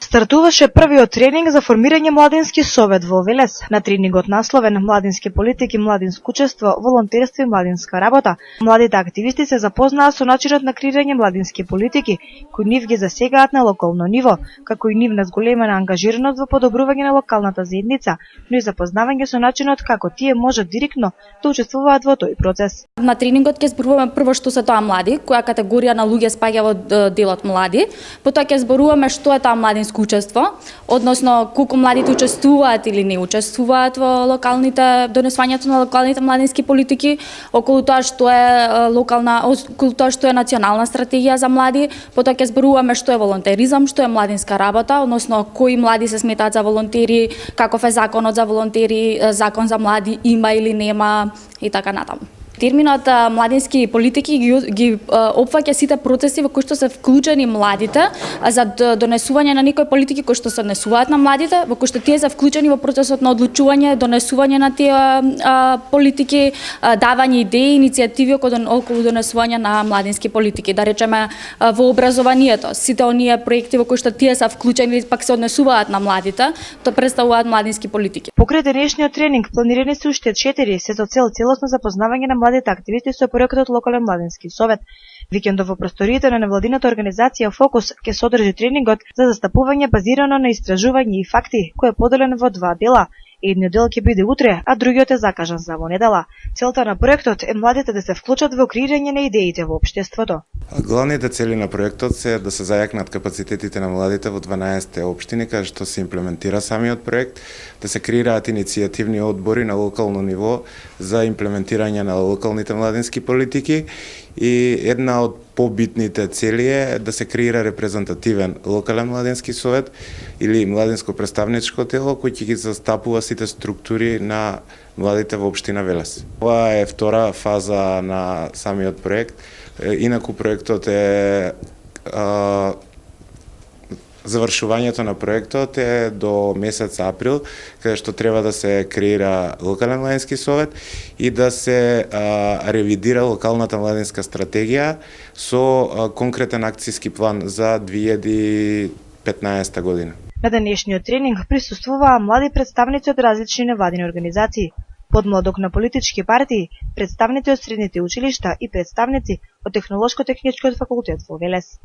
Стартуваше првиот тренинг за формирање младински совет во Велес. На тренингот насловен Младински политики, младинско учество, волонтерство и младинска работа, младите активисти се запознаа со начинот на креирање младински политики, кои нив ги засегаат на локално ниво, како и нивна зголемена ангажираност во подобрување на локалната заедница, но и запознавање со начинот како тие можат директно да учествуваат во тој процес. На тренингот ќе зборуваме прво што се тоа млади, која категорија на луѓе спаѓа во делот млади, потоа ќе зборуваме што е тоа младинско учество, односно колку младите учествуваат или не учествуваат во донесувањето на локалните младински политики, околу тоа што е национална стратегија за млади, потоа ќе зборуваме што е волонтеризам, што е младинска работа, односно кои млади се сметаат за волонтери, каков е законот за волонтери, закон за млади има или нема и така натаму. Терминот младински политики ги опфаќа сите процеси во кои што се вклучени младите за донесување на некои политики кои што се однесуваат на младите, во кои што тие се вклучени во процесот на одлучување, донесување на тие политики, давање идеи, иницијативи околу донесување на младински политики. Да речеме во образованието, сите оние проекти во кои што тие се вклучени или пак се однесуваат на младите, тоа представуваат младински политики. Покрај денешниот тренинг планирани се уште 4 се со цел целосно запознавање на младите активисти со проектот Локален младински совет. Викендов во просториите на невладината организација Фокус ќе содржи тренингот за застапување базирано на истражување и факти, кој е поделен во 2 дела. Едниот дел ќе биде утре, а другиот е закажан за во недела. Целта на проектот е младите да се вклучат во креирање на идеите во општеството. Главните цели на проектот се да се зајакнат капацитетите на младите во 12 општини каде што се имплементира самиот проект, да се креираат иницијативни одбори на локално ниво за имплементирање на локалните младински политики и една од побитните цели е да се креира репрезентативен локален младински совет или младинско представничко тело кој ќе ги застапува сите структури на младите во општина Велес. Ова е втора фаза на самиот проект. Инаку проектот е завршувањето на проектот е до месец април, каде што треба да се креира локален младински совет и да се ревидира локалната младинска стратегија со конкретен акцијски план за 2015 година. На денешниот тренинг присуствуваа млади представници од различни невладини организации, подмладок на политички партии, представници од средните училишта и представници од Технолошко-техничкиот факултет во Велес.